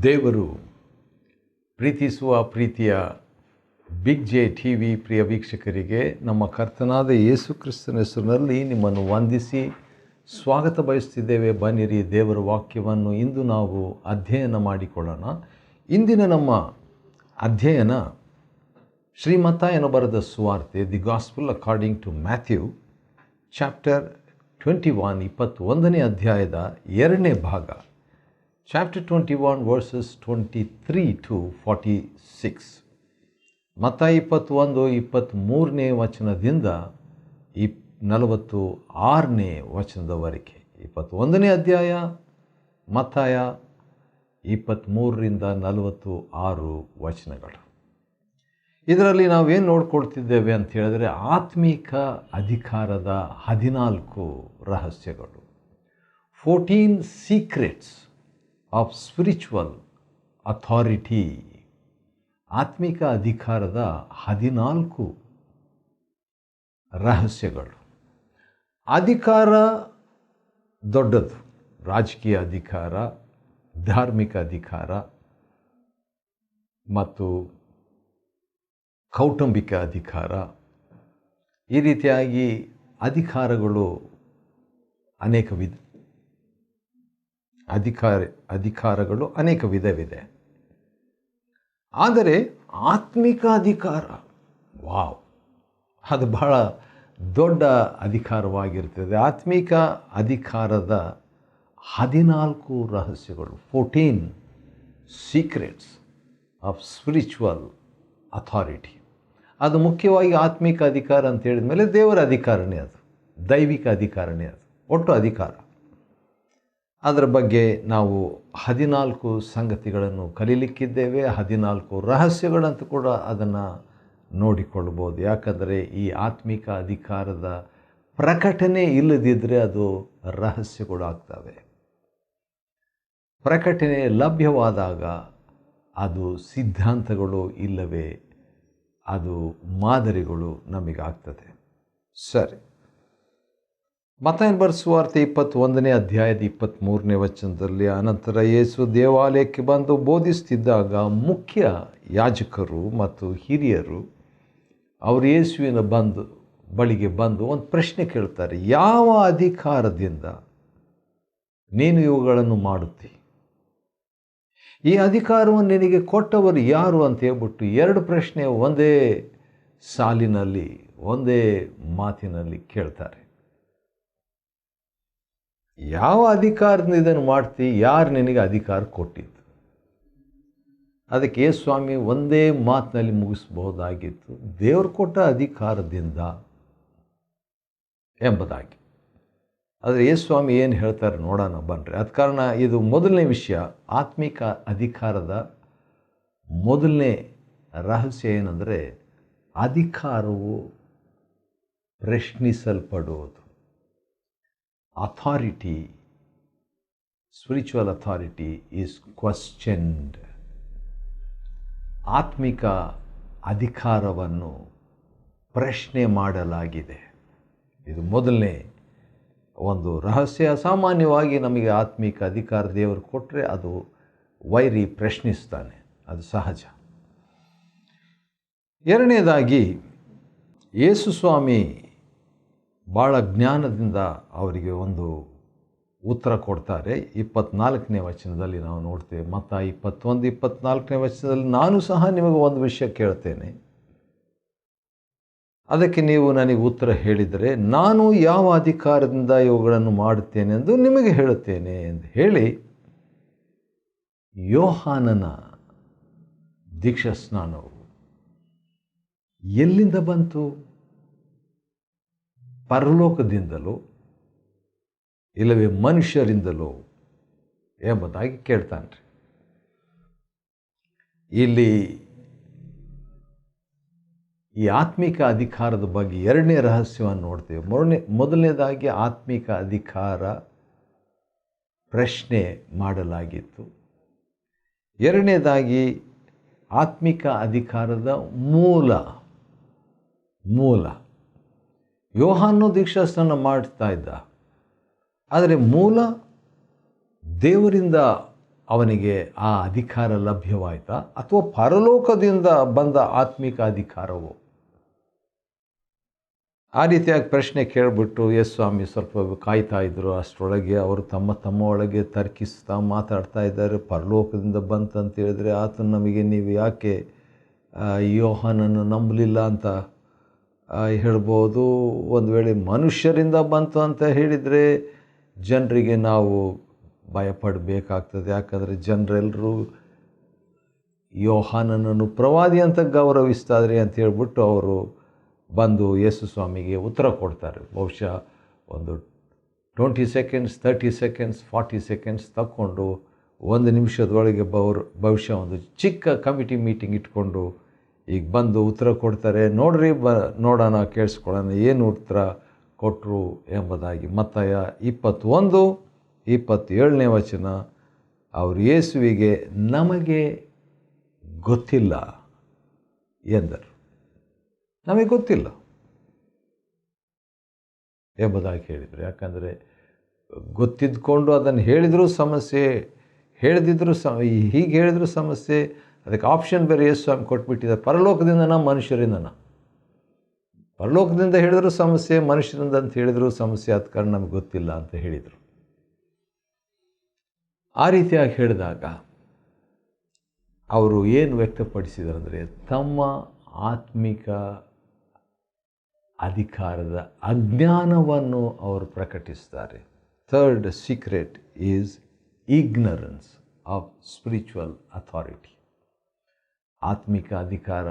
ದೇವರು ಪ್ರೀತಿಸುವ ಪ್ರೀತಿಯ ಬಿಗ್ ಜೆ ಟಿ ವಿ ಪ್ರಿಯ ವೀಕ್ಷಕರಿಗೆ ನಮ್ಮ ಕರ್ತನಾದ ಯೇಸು ಕ್ರಿಸ್ತನ ಹೆಸರಿನಲ್ಲಿ ನಿಮ್ಮನ್ನು ವಂದಿಸಿ ಸ್ವಾಗತ ಬಯಸ್ತಿದ್ದೇವೆ. ಬನ್ನಿರಿ, ದೇವರ ವಾಕ್ಯವನ್ನು ಇಂದು ನಾವು ಅಧ್ಯಯನ ಮಾಡಿಕೊಳ್ಳೋಣ. ಇಂದಿನ ನಮ್ಮ ಅಧ್ಯಯನ ಶ್ರೀಮತ್ತಾಯನು ಬರೆದ ಸುವಾರ್ತೆ, the gospel according to Matthew chapter 21, 21ನೇ ಅಧ್ಯಾಯದ 2ನೇ ಭಾಗ. Chapter 21 verses 23 to 46. ಮತ್ತಾಯ 21, 23ನೇ ವಚನದಿಂದ 46ನೇ ವಚನದವರೆಗೆ. 21ನೇ ಅಧ್ಯಾಯ ಮತ್ತಾಯ 23ರಿಂದ 46 ವಚನಗಳು. ಇದರಲ್ಲಿ ನಾವೇನು ನೋಡ್ಕೊಳ್ತಿದ್ದೇವೆ ಅಂತ ಹೇಳಿದ್ರೆ, ಆತ್ಮಿಕ ಅಧಿಕಾರದ 14 ರಹಸ್ಯಗಳು, 14 ಸೀಕ್ರೆಟ್ಸ್ ಆಫ್ ಸ್ಪಿರಿಚುವಲ್ ಅಥಾರಿಟಿ. ಆತ್ಮಿಕ ಅಧಿಕಾರದ 14 ರಹಸ್ಯಗಳು. ಅಧಿಕಾರ ದೊಡ್ಡದು. ರಾಜಕೀಯ ಅಧಿಕಾರ, ಧಾರ್ಮಿಕ ಅಧಿಕಾರ ಮತ್ತು ಕೌಟುಂಬಿಕ ಅಧಿಕಾರ. ಈ ರೀತಿಯಾಗಿ ಅಧಿಕಾರಗಳು ಅನೇಕ ಅಧಿಕಾರಗಳು ಅನೇಕ ವಿಧವಿದೆ. ಆದರೆ ಆತ್ಮಿಕ ಅಧಿಕಾರ, ವಾವ್, ಅದು ಬಹಳ ದೊಡ್ಡ ಅಧಿಕಾರವಾಗಿರ್ತದೆ. ಆತ್ಮಿಕ ಅಧಿಕಾರದ 14 ರಹಸ್ಯಗಳು, 14 ಸೀಕ್ರೆಟ್ಸ್ ಆಫ್ ಸ್ಪಿರಿಚುವಲ್ ಅಥಾರಿಟಿ. ಅದು ಮುಖ್ಯವಾಗಿ ಆತ್ಮಿಕ ಅಧಿಕಾರ ಅಂತ ಹೇಳಿದ ಮೇಲೆ ದೇವರ ಅಧಿಕಾರನೇ ಅದು, ದೈವಿಕ ಅಧಿಕಾರನೇ ಅದು, ಒಟ್ಟು ಅಧಿಕಾರ. ಅದರ ಬಗ್ಗೆ ನಾವು 14 ಸಂಗತಿಗಳನ್ನು ಕಲೀಲಿಕ್ಕಿದ್ದೇವೆ. 14 ರಹಸ್ಯಗಳಂತೂ ಕೂಡ ಅದನ್ನು ನೋಡಿಕೊಳ್ಬೋದು. ಯಾಕಂದರೆ ಈ ಆತ್ಮಿಕ ಅಧಿಕಾರದ ಪ್ರಕಟಣೆ ಇಲ್ಲದಿದ್ದರೆ ಅದು ರಹಸ್ಯಗಳು ಆಗ್ತವೆ. ಪ್ರಕಟಣೆ ಲಭ್ಯವಾದಾಗ ಅದು ಸಿದ್ಧಾಂತಗಳು ಇಲ್ಲವೇ ಅದು ಮಾದರಿಗಳು ನಮಗಾಗ್ತದೆ. ಸರಿ, ಮತ್ತಾಯನ ಬರೆದ ಸುವಾರ್ತೆ 21ನೇ ಅಧ್ಯಾಯದ 23ನೇ ವಚನದಲ್ಲಿ, ಅನಂತರ ಯೇಸು ದೇವಾಲಯಕ್ಕೆ ಬಂದು ಬೋಧಿಸುತ್ತಿದ್ದಾಗ ಮುಖ್ಯ ಯಾಜಕರು ಮತ್ತು ಹಿರಿಯರು ಅವರು ಯೇಸುವಿನ ಬಳಿಗೆ ಬಂದು ಒಂದು ಪ್ರಶ್ನೆ ಕೇಳ್ತಾರೆ. ಯಾವ ಅಧಿಕಾರದಿಂದ ನೀನು ಇವುಗಳನ್ನು ಮಾಡುತ್ತಿ? ಈ ಅಧಿಕಾರವನ್ನು ನಿನಗೆ ಕೊಟ್ಟವರು ಯಾರು ಅಂತ ಹೇಳ್ಬಿಟ್ಟು 2 ಪ್ರಶ್ನೆ ಒಂದೇ ಸಾಲಿನಲ್ಲಿ, ಒಂದೇ ಮಾತಿನಲ್ಲಿ ಕೇಳ್ತಾರೆ. ಯಾವ ಅಧಿಕಾರದಿಂದ ಇದನ್ನು ಮಾಡ್ತಿ? ಯಾರು ನಿನಗೆ ಅಧಿಕಾರ ಕೊಟ್ಟಿದ್ದು? ಅದಕ್ಕೆ ಯೇಸು ಸ್ವಾಮಿ ಒಂದೇ ಮಾತಿನಲ್ಲಿ ಮುಗಿಸ್ಬಹುದಾಗಿತ್ತು, ದೇವರು ಕೊಟ್ಟ ಅಧಿಕಾರದಿಂದ ಎಂಬುದಾಗಿ. ಆದರೆ ಯೇಸು ಸ್ವಾಮಿ ಏನು ಹೇಳ್ತಾರೆ ನೋಡೋಣ ಬನ್ನಿರಿ. ಅದ ಕಾರಣ ಇದು ಮೊದಲನೇ ವಿಷಯ. ಆತ್ಮಿಕ ಅಧಿಕಾರದ ಮೊದಲನೇ ರಹಸ್ಯ ಏನಂದರೆ, ಅಧಿಕಾರವು ಪ್ರಶ್ನಿಸಲ್ಪಡುವುದು. Authority, spiritual authority is questioned. ಆತ್ಮಿಕ ಅಧಿಕಾರವನ್ನು ಪ್ರಶ್ನೆ ಮಾಡಲಾಗಿದೆ. ಇದು ಮೊದಲನೇ ಒಂದು ರಹಸ್ಯ. ಸಾಮಾನ್ಯವಾಗಿ ನಮಗೆ ಆತ್ಮಿಕ ಅಧಿಕಾರ ದೇವರು ಕೊಟ್ಟರೆ ಅದು ವೈರಿ ಪ್ರಶ್ನಿಸ್ತಾನೆ, ಅದು ಸಹಜ. ಎರಡನೇದಾಗಿ, ಯೇಸು ಸ್ವಾಮಿ ಭಾಳ ಜ್ಞಾನದಿಂದ ಅವರಿಗೆ ಒಂದು ಉತ್ತರ ಕೊಡ್ತಾರೆ. 24ನೇ ವಚನದಲ್ಲಿ ನಾವು ನೋಡ್ತೇವೆ. ಮತ್ತಾಯ 21, 24ನೇ ವಚನದಲ್ಲಿ, ನಾನು ಸಹ ನಿಮಗೆ ಒಂದು ವಿಷಯ ಕೇಳ್ತೇನೆ, ಅದಕ್ಕೆ ನೀವು ನನಗೆ ಉತ್ತರ ಹೇಳಿದರೆ ನಾನು ಯಾವ ಅಧಿಕಾರದಿಂದ ಇವುಗಳನ್ನು ಮಾಡುತ್ತೇನೆ ಎಂದು ನಿಮಗೆ ಹೇಳುತ್ತೇನೆ ಎಂದು ಹೇಳಿ, ಯೋಹಾನನ ದೀಕ್ಷಾಸ್ನಾನವು ಎಲ್ಲಿಂದ ಬಂತು? ಪರಲೋಕದಿಂದಲೋ ಇಲ್ಲವೇ ಮನುಷ್ಯರಿಂದಲೋ ಎಂಬುದಾಗಿ ಕೇಳ್ತಾನೆ. ಇಲ್ಲಿ ಈ ಆತ್ಮಿಕ ಅಧಿಕಾರದ ಬಗ್ಗೆ 2ನೇ ರಹಸ್ಯವನ್ನು ನೋಡ್ತೇವೆ. ಮೊದಲನೇದಾಗಿ ಆತ್ಮಿಕ ಅಧಿಕಾರ ಪ್ರಶ್ನೆ ಮಾಡಲಾಗಿತ್ತು. ಎರಡನೇದಾಗಿ ಆತ್ಮಿಕ ಅಧಿಕಾರದ ಮೂಲ. ಯೋಹಾನನು ದೀಕ್ಷಾಸ್ನಾನ ಮಾಡ್ತಾ ಇದ್ದ, ಆದರೆ ಮೂಲ ದೇವರಿಂದ ಅವನಿಗೆ ಆ ಅಧಿಕಾರ ಲಭ್ಯವಾಯಿತಾ ಅಥವಾ ಪರಲೋಕದಿಂದ ಬಂದ ಆತ್ಮಿಕ ಅಧಿಕಾರವೋ? ಆ ರೀತಿಯಾಗಿ ಪ್ರಶ್ನೆ ಕೇಳಿಬಿಟ್ಟು ಯೇಸು ಸ್ವಾಮಿ ಸ್ವಲ್ಪ ಕಾಯ್ತಾ ಇದ್ದರು. ಅಷ್ಟರೊಳಗೆ ಅವರು ತಮ್ಮ ಒಳಗೆ ತರ್ಕಿಸ್ತಾ ಮಾತಾಡ್ತಾ ಇದ್ದಾರೆ. ಪರಲೋಕದಿಂದ ಬಂತಂತ ಹೇಳಿದ್ರೆ ಆತನು ನಮಗೆ ನೀವು ಯಾಕೆ ಯೋಹಾನನ್ನು ನಂಬಲಿಲ್ಲ ಅಂತ ಹೇಳ್ಬೋದು. ಒಂದು ವೇಳೆ ಮನುಷ್ಯರಿಂದ ಬಂತು ಅಂತ ಹೇಳಿದರೆ ಜನರಿಗೆ ನಾವು ಭಯಪಡಬೇಕಾಗ್ತದೆ. ಯಾಕಂದರೆ ಜನರೆಲ್ಲರೂ ಯೋಹಾನನನ್ನು ಪ್ರವಾದಿ ಅಂತ ಗೌರವಿಸ್ತಾಯಿದ್ರಿ ಅಂತ ಹೇಳ್ಬಿಟ್ಟು ಅವರು ಬಂದು ಯೇಸು ಸ್ವಾಮಿಗೆ ಉತ್ತರ ಕೊಡ್ತಾರೆ. ಬಹುಶಃ ಒಂದು 20 ಸೆಕೆಂಡ್ಸ್, 30 ಸೆಕೆಂಡ್ಸ್, 40 ಸೆಕೆಂಡ್ಸ್ ತಕ್ಕೊಂಡು 1 ನಿಮಿಷದೊಳಗೆ ಬಹುಶಃ ಒಂದು ಚಿಕ್ಕ ಕಮಿಟಿ ಮೀಟಿಂಗ್ ಇಟ್ಕೊಂಡು ಈಗ ಬಂದು ಉತ್ತರ ಕೊಡ್ತಾರೆ. ನೋಡ್ರಿ ನೋಡೋಣ, ಕೇಳಿಸ್ಕೊಳ್ಳೋಣ ಏನು ಉತ್ತರ ಕೊಟ್ಟರು ಎಂಬುದಾಗಿ. ಮತ್ತಾಯ 21:27 ವಚನ, ಅವರು ಯೇಸುವಿಗೆ ನಮಗೆ ಗೊತ್ತಿಲ್ಲ ಎಂದರು. ನಮಗೆ ಗೊತ್ತಿಲ್ಲ ಎಂಬುದಾಗಿ ಹೇಳಿದರು. ಯಾಕಂದರೆ ಗೊತ್ತಿದ್ದುಕೊಂಡು ಅದನ್ನು ಹೇಳಿದರೂ ಸಮಸ್ಯೆ, ಹೇಳದಿದ್ದರೂ ಹೀಗೆ ಹೇಳಿದರೂ ಸಮಸ್ಯೆ. ಅದಕ್ಕೆ ಆಪ್ಷನ್ ಬೇರೆ ಯೇಸು ಸ್ವಾಮಿ ಕೊಟ್ಬಿಟ್ಟಿದ್ದಾರೆ. ಪರಲೋಕದಿಂದನಾ ಮನುಷ್ಯರಿಂದನಾ? ಪರಲೋಕದಿಂದ ಹೇಳಿದರೂ ಸಮಸ್ಯೆ, ಮನುಷ್ಯರಿಂದ ಅಂತ ಹೇಳಿದರೂ ಸಮಸ್ಯೆ. ಆದ ಕಾರಣ ನಮಗೆ ಗೊತ್ತಿಲ್ಲ ಅಂತ ಹೇಳಿದರು. ಆ ರೀತಿಯಾಗಿ ಹೇಳಿದಾಗ ಅವರು ಏನು ವ್ಯಕ್ತಪಡಿಸಿದರಂದರೆ ತಮ್ಮ ಆತ್ಮಿಕ ಅಧಿಕಾರದ ಅಜ್ಞಾನವನ್ನು ಅವರು ಪ್ರಕಟಿಸ್ತಾರೆ. Third secret is ignorance of spiritual authority. ಆತ್ಮಿಕ ಅಧಿಕಾರ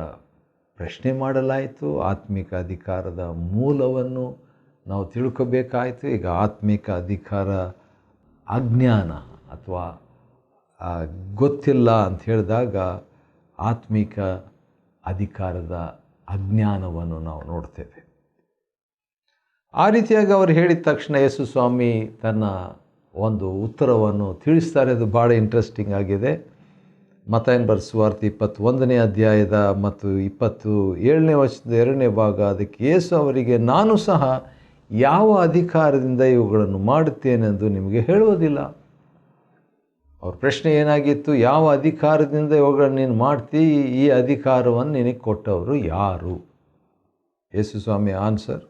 ಪ್ರಶ್ನೆ ಮಾಡಲಾಯಿತು. ಆತ್ಮಿಕ ಅಧಿಕಾರದ ಮೂಲವನ್ನು ನಾವು ತಿಳ್ಕೋಬೇಕಾಯಿತು. ಈಗ ಆತ್ಮಿಕ ಅಧಿಕಾರ ಅಜ್ಞಾನ ಅಥವಾ ಗೊತ್ತಿಲ್ಲ ಅಂತ ಹೇಳಿದಾಗ ಆತ್ಮಿಕ ಅಧಿಕಾರದ ಅಜ್ಞಾನವನ್ನು ನಾವು ನೋಡ್ತೇವೆ. ಆ ರೀತಿಯಾಗಿ ಅವರು ಹೇಳಿದ ತಕ್ಷಣ ಯೇಸು ಸ್ವಾಮಿ ತನ್ನ ಒಂದು ಉತ್ತರವನ್ನು ತಿಳಿಸ್ತಾರೆ. ಅದು ಭಾಳ ಇಂಟ್ರೆಸ್ಟಿಂಗ್ ಆಗಿದೆ. ಮತ್ತಾಯನ ಬರೆದ ಸುವಾರ್ತೆ 21ನೇ ಅಧ್ಯಾಯದ ಮತ್ತು 27ನೇ ವಚನದ 2ನೇ ಭಾಗ. ಅದಕ್ಕೆ ಯೇಸು ಅವರಿಗೆ, ನಾನು ಸಹ ಯಾವ ಅಧಿಕಾರದಿಂದ ಇವುಗಳನ್ನು ಮಾಡುತ್ತೇನೆಂದು ನಿಮಗೆ ಹೇಳುವುದಿಲ್ಲ. ಅವ್ರ ಪ್ರಶ್ನೆ ಏನಾಗಿತ್ತು? ಯಾವ ಅಧಿಕಾರದಿಂದ ಇವುಗಳನ್ನು ನೀನು ಮಾಡ್ತೀ? ಈ ಅಧಿಕಾರವನ್ನು ನಿನಗೆ ಕೊಟ್ಟವರು ಯಾರು? ಯೇಸು ಸ್ವಾಮಿ ಆನ್ಸರ್,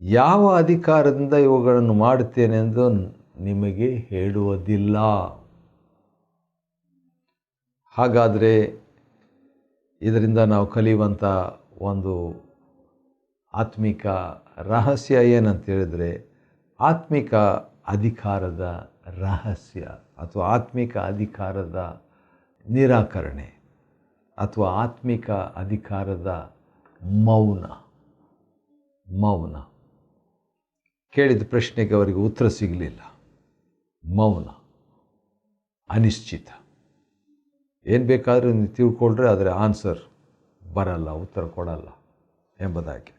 ಯಾವ ಅಧಿಕಾರದಿಂದ ಇವುಗಳನ್ನು ಮಾಡುತ್ತೇನೆಂದು ನಿಮಗೆ ಹೇಳುವುದಿಲ್ಲ. ಹಾಗಾದರೆ ಇದರಿಂದ ನಾವು ಕಲಿಯುವಂಥ ಒಂದು ಆತ್ಮಿಕ ರಹಸ್ಯ ಏನಂತ ಹೇಳಿದರೆ, ಆತ್ಮಿಕ ಅಧಿಕಾರದ ರಹಸ್ಯ ಅಥವಾ ಆತ್ಮಿಕ ಅಧಿಕಾರದ ನಿರಾಕರಣೆ ಅಥವಾ ಆತ್ಮಿಕ ಅಧಿಕಾರದ ಮೌನ. ಕೇಳಿದ ಪ್ರಶ್ನೆಗೆ ಅವರಿಗೆ ಉತ್ತರ ಸಿಗಲಿಲ್ಲ. ಮೌನ, ಅನಿಶ್ಚಿತ. ಏನು ಬೇಕಾದರೂ ನೀವು ತಿಳ್ಕೊಳ್ರೆ ಆದರೆ ಆನ್ಸರ್ ಬರಲ್ಲ, ಉತ್ತರ ಕೊಡಲ್ಲ ಎಂಬುದಾಗಿ.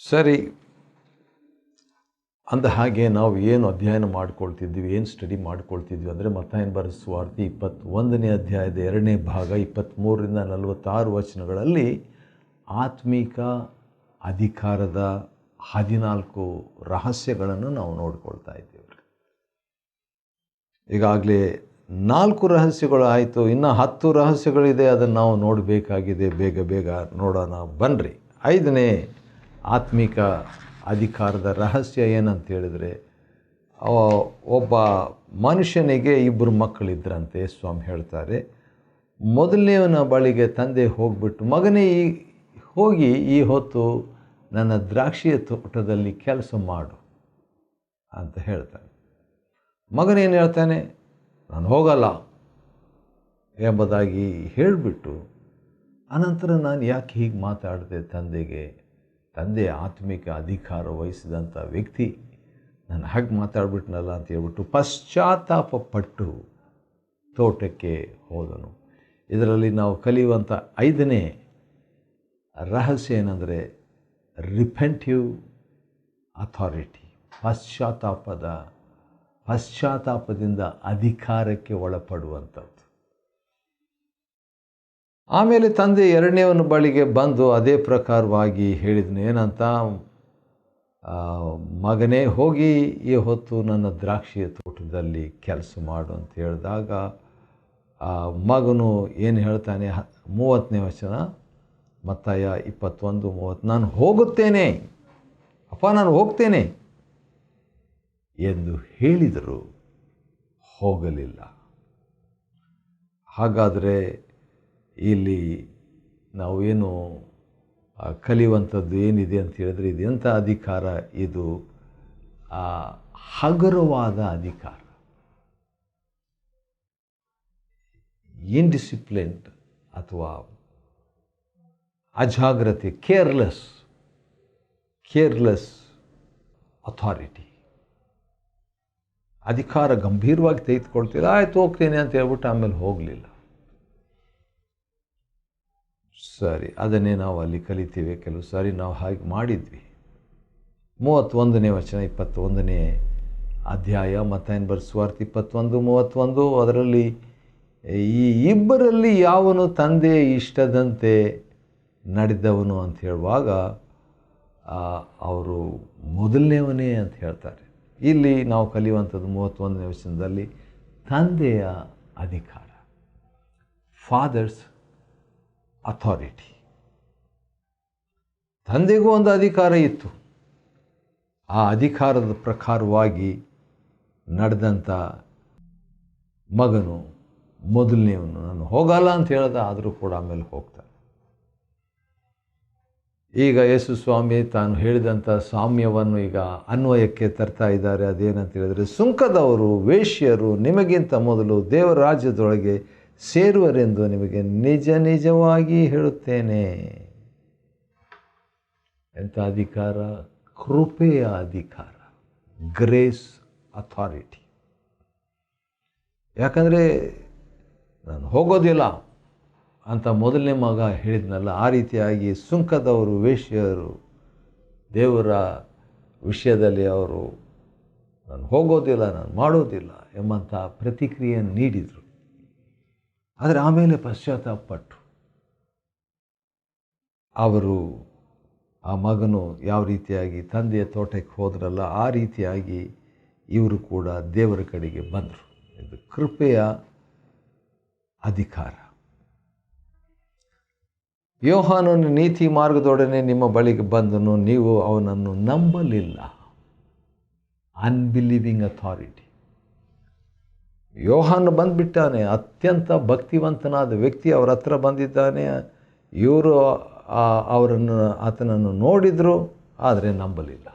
ಸರಿ, ಅಂದ ಹಾಗೆ ನಾವು ಏನು ಅಧ್ಯಯನ ಮಾಡ್ಕೊಳ್ತಿದ್ವಿ, ಏನು ಸ್ಟಡಿ ಮಾಡ್ಕೊಳ್ತಿದ್ವಿ ಅಂದರೆ ಮತ್ತಾಯನ ಬರೆದ ಸುವಾರ್ತೆ 21ನೇ ಅಧ್ಯಾಯದ 2ನೇ ಭಾಗ 23ರಿಂದ 46 ವಚನಗಳಲ್ಲಿ ಆತ್ಮಿಕ ಅಧಿಕಾರದ 14 ರಹಸ್ಯಗಳನ್ನು ನಾವು ನೋಡ್ಕೊಳ್ತಾ ಇದ್ದೇವೆ. ಈಗಾಗಲೇ 4 ರಹಸ್ಯಗಳು ಆಯಿತು, ಇನ್ನು 10 ರಹಸ್ಯಗಳಿದೆ. ಅದನ್ನು ನಾವು ನೋಡಬೇಕಾಗಿದೆ. ಬೇಗ ನೋಡೋಣ ಬನ್ನಿರಿ. 5ನೇ ಆತ್ಮಿಕ ಅಧಿಕಾರದ ರಹಸ್ಯ ಏನಂತ ಹೇಳಿದರೆ, ಒಬ್ಬ ಮನುಷ್ಯನಿಗೆ 2 ಮಕ್ಕಳಿದ್ರಂತೆ. ಸ್ವಾಮಿ ಹೇಳ್ತಾರೆ, ಮೊದಲನೇವನ ಬಳಿಗೆ ತಂದೆ ಹೋಗ್ಬಿಟ್ಟು, ಮಗನೇ ಹೋಗಿ ಈ ಹೊತ್ತು ನನ್ನ ದ್ರಾಕ್ಷಿಯ ತೋಟದಲ್ಲಿ ಕೆಲಸ ಮಾಡು ಅಂತ ಹೇಳ್ತಾನೆ. ಮಗನೇನು ಹೇಳ್ತಾನೆ? ನಾನು ಹೋಗಲ್ಲ ಎಂಬುದಾಗಿ ಹೇಳಿಬಿಟ್ಟು, ಅನಂತರ ನಾನು ಯಾಕೆ ಹೀಗೆ ಮಾತಾಡಿದೆ ತಂದೆಗೆ? ತಂದೆ ಆತ್ಮಿಕ ಅಧಿಕಾರ ವಹಿಸಿದಂಥ ವ್ಯಕ್ತಿ, ನಾನು ಹಾಗೆ ಮಾತಾಡ್ಬಿಟ್ನಲ್ಲ ಅಂತ ಹೇಳ್ಬಿಟ್ಟು ಪಶ್ಚಾತ್ತಾಪಪಟ್ಟು ತೋಟಕ್ಕೆ ಹೋದನು. ಇದರಲ್ಲಿ ನಾವು ಕಲಿಯುವಂಥ 5ನೇ ರಹಸ್ಯ ಏನಂದರೆ ರಿಪೆಂಟಿವ್ ಅಥಾರಿಟಿ. ಪಶ್ಚಾತ್ತಾಪದಿಂದ ಅಧಿಕಾರಕ್ಕೆ ಒಳಪಡುವಂಥದ್ದು. ಆಮೇಲೆ ತಂದೆ 2ನೇವನ ಬಳಿಗೆ ಬಂದು ಅದೇ ಪ್ರಕಾರವಾಗಿ ಹೇಳಿದನು. ಏನಂತ? ಮಗನೇ ಹೋಗಿ ಈ ಹೊತ್ತು ನನ್ನ ದ್ರಾಕ್ಷಿಯ ತೋಟದಲ್ಲಿ ಕೆಲಸ ಮಾಡು ಅಂತ ಹೇಳಿದಾಗ ಮಗನು ಏನು ಹೇಳ್ತಾನೆ, 30ನೇ ವಚನ, ಮತ್ತಾಯ 21:30, ನಾನು ಹೋಗುತ್ತೇನೆ ಅಪ್ಪ, ನಾನು ಹೋಗ್ತೇನೆ ಎಂದು ಹೇಳಿದರು, ಹೋಗಲಿಲ್ಲ. ಹಾಗಾದರೆ ಇಲ್ಲಿ ನಾವೇನು ಕಲಿಯುವಂಥದ್ದು ಏನಿದೆ ಅಂತ ಹೇಳಿದ್ರೆ, ಇದು ಎಂಥ ಅಧಿಕಾರ? ಇದು ಹಗುರವಾದ ಅಧಿಕಾರ, ಇನ್ಡಿಸಿಪ್ಲಿನ್ಡ್ ಅಥವಾ ಅಜಾಗ್ರತೆ, ಕೇರ್ಲೆಸ್ ಅಥಾರಿಟಿ. ಅಧಿಕಾರ ಗಂಭೀರವಾಗಿ ತೆಗೆದುಕೊಳ್ತೀರ, ಆಯ್ತು ಹೋಗ್ತೇನೆ ಅಂತ ಹೇಳ್ಬಿಟ್ಟು ಆಮೇಲೆ ಹೋಗಲಿಲ್ಲ. ಸರಿ, ಅದನ್ನೇ ನಾವು ಅಲ್ಲಿ ಕಲಿತೀವಿ. ಕೆಲವು ಸಾರಿ ನಾವು ಹಾಗೆ ಮಾಡಿದ್ವಿ. 31ನೇ ವಚನ, 21ನೇ ಅಧ್ಯಾಯ ಮತ್ತಾಯನ ಬರೆದ ಸುವಾರ್ತೆ 21:31, ಅದರಲ್ಲಿ ಈ ಇಬ್ಬರಲ್ಲಿ ಯಾವನು ತಂದೆಯ ಇಷ್ಟದಂತೆ ನಡೆದವನು ಅಂತ ಹೇಳುವಾಗ ಅವರು ಮೊದಲನೇವನೇ ಅಂತ ಹೇಳ್ತಾರೆ. ಇಲ್ಲಿ ನಾವು ಕಲಿಯುವಂಥದ್ದು 31ನೇ ವಚನದಲ್ಲಿ ತಂದೆಯ ಅಧಿಕಾರ, ಫಾದರ್ಸ್ ಅಥಾರಿಟಿ. ತಂದೆಗೂ ಒಂದು ಅಧಿಕಾರ ಇತ್ತು. ಆ ಅಧಿಕಾರದ ಪ್ರಕಾರವಾಗಿ ನಡೆದಂಥ ಮಗನು ಮೊದಲನೇವನು. ನಾನು ಹೋಗಲ್ಲ ಅಂತ ಹೇಳ್ದ, ಆದರೂ ಕೂಡ ಆಮೇಲೆ ಹೋಗ್ತಾನೆ. ಈಗ ಯೇಸು ಸ್ವಾಮಿ ತಾನು ಹೇಳಿದಂಥ ಸಾಮ್ಯವನ್ನು ಈಗ ಅನ್ವಯಕ್ಕೆ ತರ್ತಾ ಇದ್ದಾರೆ. ಅದೇನಂತ ಹೇಳಿದರೆ, ಸುಂಕದವರು ವೇಶ್ಯರು ನಿಮಗಿಂತ ಮೊದಲು ದೇವರ ರಾಜ್ಯದೊಳಗೆ ಸೇರುವರೆಂದು ನಿಮಗೆ ನಿಜ ನಿಜವಾಗಿ ಹೇಳುತ್ತೇನೆ. ಎಂಥ ಅಧಿಕಾರ? ಕೃಪೆಯ ಅಧಿಕಾರ, ಗ್ರೇಸ್ ಅಥಾರಿಟಿ. ಯಾಕಂದರೆ ನಾನು ಹೋಗೋದಿಲ್ಲ ಅಂತ ಮೊದಲನೇ ಮಗ ಹೇಳಿದ್ನಲ್ಲ, ಆ ರೀತಿಯಾಗಿ ಸುಂಕದವರು ವೇಶ್ಯರು ದೇವರ ವಿಷಯದಲ್ಲಿ ಅವರು ನಾನು ಹೋಗೋದಿಲ್ಲ, ನಾನು ಮಾಡೋದಿಲ್ಲ ಎಂಬಂಥ ಪ್ರತಿಕ್ರಿಯೆಯನ್ನು ನೀಡಿದರು. ಆದರೆ ಆಮೇಲೆ ಪಶ್ಚಾತ್ತಾಪಪಟ್ಟು ಅವರು, ಆ ಮಗನು ಯಾವ ರೀತಿಯಾಗಿ ತಂದೆಯ ತೋಟಕ್ಕೆ ಹೋದ್ರಲ್ಲ, ಆ ರೀತಿಯಾಗಿ ಇವರು ಕೂಡ ದೇವರ ಕಡೆಗೆ ಬಂದರು. ಇದು ಕೃಪೆಯ ಅಧಿಕಾರ. ಯೋಹಾನನು ನೀತಿ ಮಾರ್ಗದೊಡನೆ ನಿಮ್ಮ ಬಳಿಗೆ ಬಂದನು, ನೀವು ಅವನನ್ನು ನಂಬಲಿಲ್ಲ. ಅನ್ಬಿಲೀವಿಂಗ್ ಅಥಾರಿಟಿ. ಯೋಹಾನ ಬಂದುಬಿಟ್ಟಾನೆ, ಅತ್ಯಂತ ಭಕ್ತಿವಂತನಾದ ವ್ಯಕ್ತಿ ಅವರ ಹತ್ರ ಬಂದಿದ್ದಾನೆ. ಇವರು ಆತನನ್ನು ನೋಡಿದರು, ಆದರೆ ನಂಬಲಿಲ್ಲ.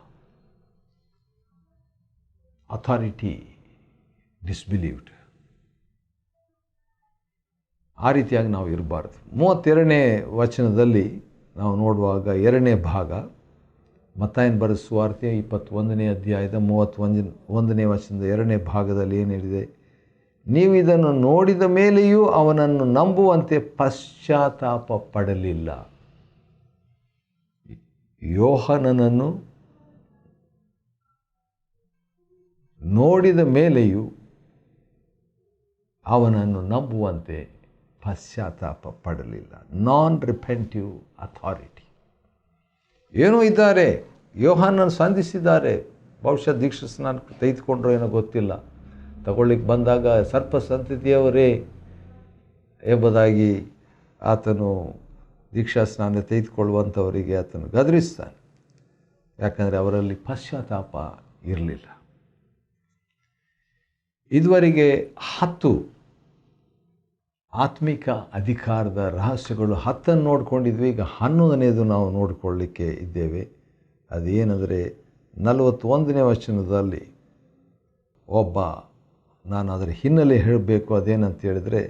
ಅಥಾರಿಟಿ ಡಿಸ್ಬಿಲೀವ್ಡ್. ಆ ರೀತಿಯಾಗಿ ನಾವು ಇರಬಾರ್ದು. 32ನೇ ವಚನದಲ್ಲಿ ನಾವು ನೋಡುವಾಗ, 2ನೇ ಭಾಗ ಮತ್ತಾಯನ ಬರೆದ ಸುವಾರ್ತೆ 21ನೇ ಅಧ್ಯಾಯದ 31ನೇ ವಚನದ 2ನೇ ಭಾಗದಲ್ಲಿ ಏನು ಹೇಳಿದೆ, ನೀವು ಇದನ್ನು ನೋಡಿದ ಮೇಲೆಯೂ ಅವನನ್ನು ನಂಬುವಂತೆ ಪಶ್ಚಾತ್ತಾಪ ಪಡಲಿಲ್ಲ. ಯೋಹಾನನನ್ನು ನೋಡಿದ ಮೇಲೆಯೂ ಅವನನ್ನು ನಂಬುವಂತೆ ಪಶ್ಚಾತ್ತಾಪ ಪಡಲಿಲ್ಲ. ನಾನ್ ರಿಪೆಂಟಿವ್ ಅಥಾರಿಟಿ. ಏನೋ ಇದ್ದಾರೆ, ಯೋಹಾನನ್ನು ಸಂಧಿಸಿದ್ದಾರೆ, ಬಹುಶಃ ದೀಕ್ಷಾ ಸ್ನಾನ ತೆಗೆದುಕೊಂಡ್ರೋ ಏನೋ ಗೊತ್ತಿಲ್ಲ. ತಗೊಳ್ಳಿಕ್ಕೆ ಬಂದಾಗ ಸರ್ಪ ಸಂತತಿಯವರೇ ಎಂಬುದಾಗಿ ಆತನು ದೀಕ್ಷಾ ಸ್ನಾನ ತೆಗೆದುಕೊಳ್ಳುವಂಥವರಿಗೆ ಆತನು ಗದರಿಸ್ತಾನೆ. ಯಾಕಂದರೆ ಅವರಲ್ಲಿ ಪಶ್ಚಾತ್ತಾಪ ಇರಲಿಲ್ಲ. ಇದುವರೆಗೆ 10 ಆತ್ಮಿಕ ಅಧಿಕಾರದ ರಹಸ್ಯಗಳು 10 ನೋಡ್ಕೊಂಡಿದ್ವಿ. ಈಗ 11ನೇದು ನಾವು ನೋಡಿಕೊಳ್ಳಲಿಕ್ಕೆ ಇದ್ದೇವೆ. ಅದೇನೆಂದರೆ 41ನೇ ವಚನದಲ್ಲಿ ನಾನು ಅದರ ಹಿನ್ನೆಲೆ ಹೇಳಬೇಕು. ಅದೇನಂತ ಹೇಳಿದರೆ,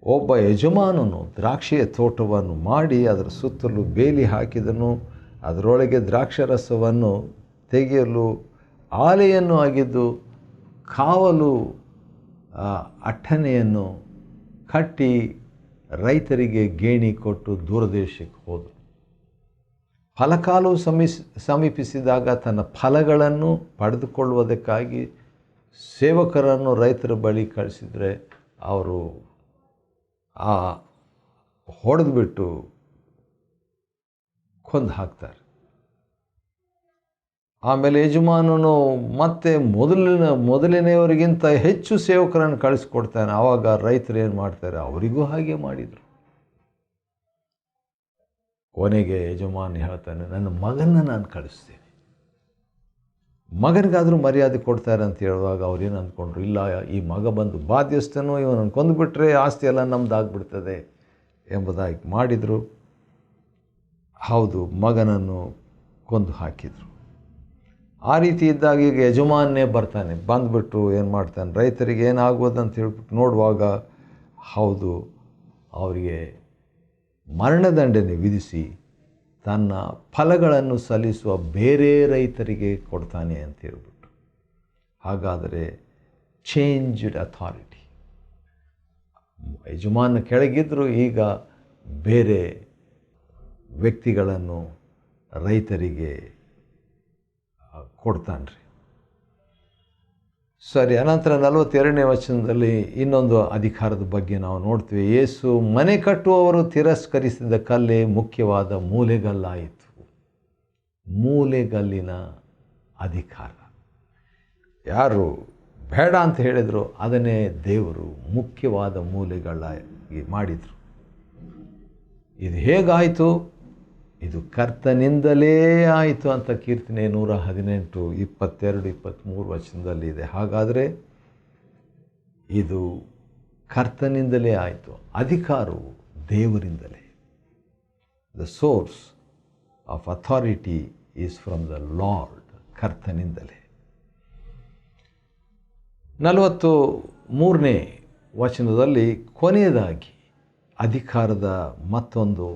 ಒಬ್ಬ ಯಜಮಾನನು ದ್ರಾಕ್ಷಿಯ ತೋಟವನ್ನು ಮಾಡಿ ಅದರ ಸುತ್ತಲೂ ಬೇಲಿ ಹಾಕಿದನು. ಅದರೊಳಗೆ ದ್ರಾಕ್ಷಾರಸವನ್ನು ತೆಗೆಯಲು ಆಲೆಯನ್ನು ಅಗೆದು ಕಾವಲು ಅಟ್ಟಣೆಯನ್ನು ಕಟ್ಟಿ ರೈತರಿಗೆ ಗೇಣಿ ಕೊಟ್ಟು ದೂರದೇಶಕ್ಕೆ ಹೋದನು. ಫಲಕಾಲವು ಸಮೀಪಿಸಿದಾಗ ತನ್ನ ಫಲಗಳನ್ನು ಪಡೆದುಕೊಳ್ಳುವುದಕ್ಕಾಗಿ ಸೇವಕರನ್ನು ರೈತರ ಬಳಿ ಕಳಿಸಿದರೆ ಅವರು ಹೊಡೆದುಬಿಟ್ಟು ಕೊಂದು ಹಾಕ್ತಾರೆ. ಆಮೇಲೆ ಯಜಮಾನನು ಮತ್ತೆ ಮೊದಲನೆಯವರಿಗಿಂತ ಹೆಚ್ಚು ಸೇವಕರನ್ನು ಕಳಿಸ್ಕೊಡ್ತಾನೆ. ಆವಾಗ ರೈತರು ಏನು ಮಾಡ್ತಾರೆ, ಅವರಿಗೂ ಹಾಗೆ ಮಾಡಿದರು. ಕೊನೆಗೆ ಯಜಮಾನ ಹೇಳ್ತಾನೆ, ನನ್ನ ಮಗನ ನಾನು ಕಳಿಸ್ತೇನೆ, ಮಗನಿಗಾದರೂ ಮರ್ಯಾದೆ ಕೊಡ್ತಾರೆ ಅಂತ ಹೇಳುವಾಗ ಅವ್ರೇನು ಅಂದ್ಕೊಂಡ್ರು, ಇಲ್ಲ ಈ ಮಗ ಬಂದು ಬಾಧ್ಯಸ್ಥನೋ, ಇವನನ್ನು ಕೊಂದುಬಿಟ್ರೆ ಆಸ್ತಿ ಎಲ್ಲ ನಮ್ಮದಾಗ್ಬಿಡ್ತದೆ ಎಂಬುದಾಗಿ ಮಾಡಿದರು. ಹೌದು, ಮಗನನ್ನು ಕೊಂದು ಹಾಕಿದರು. ಆ ರೀತಿ ಇದ್ದಾಗ ಈಗ ಯಜಮಾನೇ ಬರ್ತಾನೆ. ಬಂದುಬಿಟ್ಟು ಏನು ಮಾಡ್ತಾನೆ, ರೈತರಿಗೆ ಏನಾಗ್ಬೋದು ಅಂತ ಹೇಳ್ಬಿಟ್ಟು ನೋಡುವಾಗ ಹೌದು, ಅವರಿಗೆ ಮರಣದಂಡನೆ ವಿಧಿಸಿ ತನ್ನ ಫಲಗಳನ್ನು ಸಲ್ಲಿಸುವ ಬೇರೆ ರೈತರಿಗೆ ಕೊಡ್ತಾನೆ ಅಂತ ಹೇಳ್ಬಿಟ್ಟು. ಹಾಗಾದರೆ ಚೇಂಜ್ಡ್ ಅಥಾರಿಟಿ. ಯಜಮಾನ ಕೆಳಗಿದ್ದರು, ಈಗ ಬೇರೆ ವ್ಯಕ್ತಿಗಳನ್ನು ರೈತರಿಗೆ ಕೊಡ್ತಾನೆ ರೀ. ಸರಿ, ಅನಂತರ 42ನೇ ವಚನದಲ್ಲಿ ಇನ್ನೊಂದು ಅಧಿಕಾರದ ಬಗ್ಗೆ ನಾವು ನೋಡ್ತೀವಿ. ಯೇಸು ಮನೆ ಕಟ್ಟುವವರು ತಿರಸ್ಕರಿಸಿದ ಕಲ್ಲೇ ಮುಖ್ಯವಾದ ಮೂಲೆಗಲ್ಲಾಯಿತು. ಮೂಲೆಗಲ್ಲಿನ ಅಧಿಕಾರ. ಯಾರು ಬೇಡ ಅಂತ ಹೇಳಿದ್ರು ಅದನ್ನೇ ದೇವರು ಮುಖ್ಯವಾದ ಮೂಲೆಗಳಾಗಿ ಮಾಡಿದರು. ಇದು ಹೇಗಾಯಿತು? ಇದು ಕರ್ತನಿಂದಲೇ ಆಯಿತು ಅಂತ ಕೀರ್ತನೆ 118, 22, 23 ವಚನದಲ್ಲಿ ಇದೆ. ಹಾಗಾದರೆ ಇದು ಕರ್ತನಿಂದಲೇ ಆಯಿತು. ಅಧಿಕಾರವು ದೇವರಿಂದಲೇ. The source of authority is from the Lord. ಕರ್ತನಿಂದಲೇ. 43ನೇ ವಚನದಲ್ಲಿ ಕೊನೆಯದಾಗಿ ಅಧಿಕಾರದ ಮತ್ತೊಂದು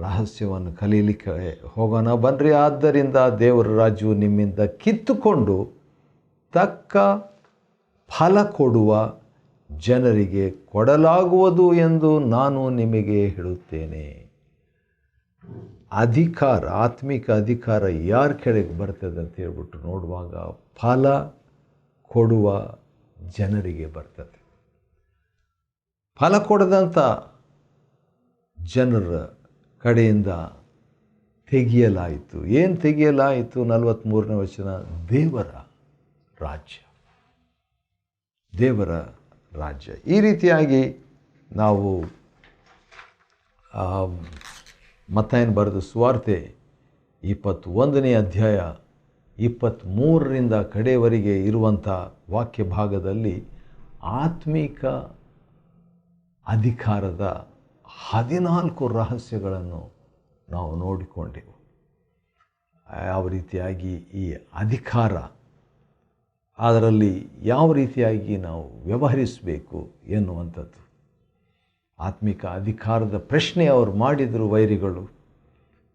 ರಹಸ್ಯವನ್ನು ಕಲೀಲಿಕ್ಕೆ ಹೋಗೋಣ ಬನ್ನಿರಿ. ಆದ್ದರಿಂದ ದೇವರ ರಾಜ್ಯವು ನಿಮ್ಮಿಂದ ಕಿತ್ತುಕೊಂಡು ತಕ್ಕ ಫಲ ಕೊಡುವ ಜನರಿಗೆ ಕೊಡಲಾಗುವುದು ಎಂದು ನಾನು ನಿಮಗೆ ಹೇಳುತ್ತೇನೆ. ಅಧಿಕಾರ, ಆತ್ಮಿಕ ಅಧಿಕಾರ ಯಾರ ಕೆಳಗೆ ಬರ್ತದೆ ಅಂತ ಹೇಳ್ಬಿಟ್ಟು ನೋಡುವಾಗ ಫಲ ಕೊಡುವ ಜನರಿಗೆ ಬರ್ತದೆ. ಫಲ ಕೊಡದಂಥ ಜನರ ಕಡೆಯಿಂದ ತೆಗೆಯಲಾಯಿತು. ಏನು ತೆಗೆಯಲಾಯಿತು? 43ನೇ ವಚನ, ದೇವರ ರಾಜ್ಯ. ದೇವರ ರಾಜ್ಯ. ಈ ರೀತಿಯಾಗಿ ನಾವು ಮತ್ತಾಯನ ಬರೆದ ಸುವಾರ್ತೆ 21ನೇ ಅಧ್ಯಾಯ 23ರಿಂದ ಕಡೆಯವರೆಗೆ ಇರುವಂಥ ವಾಕ್ಯ ಭಾಗದಲ್ಲಿ ಆತ್ಮಿಕ ಅಧಿಕಾರದ 14 ರಹಸ್ಯಗಳನ್ನು ನಾವು ನೋಡಿಕೊಂಡೆವು. ಯಾವ ರೀತಿಯಾಗಿ ಈ ಅಧಿಕಾರ, ಅದರಲ್ಲಿ ಯಾವ ರೀತಿಯಾಗಿ ನಾವು ವ್ಯವಹರಿಸಬೇಕು ಎನ್ನುವಂಥದ್ದು. ಆತ್ಮಿಕ ಅಧಿಕಾರದ ಪ್ರಶ್ನೆ ಅವರು ಮಾಡಿದರು ವೈರಿಗಳು.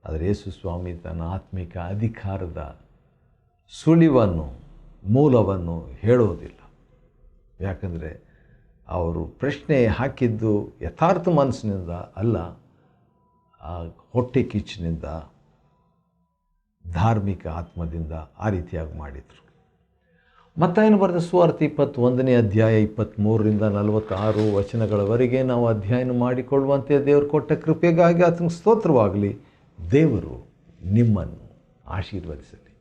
ಆದರೆ ಯೇಸು ಸ್ವಾಮಿ ತನ್ನ ಆತ್ಮಿಕ ಅಧಿಕಾರದ ಸುಳಿವನ್ನು, ಮೂಲವನ್ನು ಹೇಳೋದಿಲ್ಲ. ಯಾಕಂದರೆ ಅವರು ಪ್ರಶ್ನೆ ಹಾಕಿದ್ದು ಯಥಾರ್ಥ ಮನಸ್ಸಿನಿಂದ ಅಲ್ಲ, ಹೊಟ್ಟೆ ಕಿಚ್ಚಿನಿಂದ, ಧಾರ್ಮಿಕ ಆತ್ಮದಿಂದ ಆ ರೀತಿಯಾಗಿ ಮಾಡಿದರು. ಮತ್ತಾಯನ ಬರೆದ ಸುವಾರ್ತೆ 21ನೇ ಅಧ್ಯಾಯ 23ರಿಂದ 46 ವಚನಗಳವರೆಗೆ ನಾವು ಅಧ್ಯಯನ ಮಾಡಿಕೊಳ್ಳುವಂತೆ ದೇವರು ಕೊಟ್ಟ ಕೃಪೆಗಾಗಿ ಆತನಿಗೆ ಸ್ತೋತ್ರವಾಗಲಿ. ದೇವರು ನಿಮ್ಮನ್ನು ಆಶೀರ್ವದಿಸಲಿ.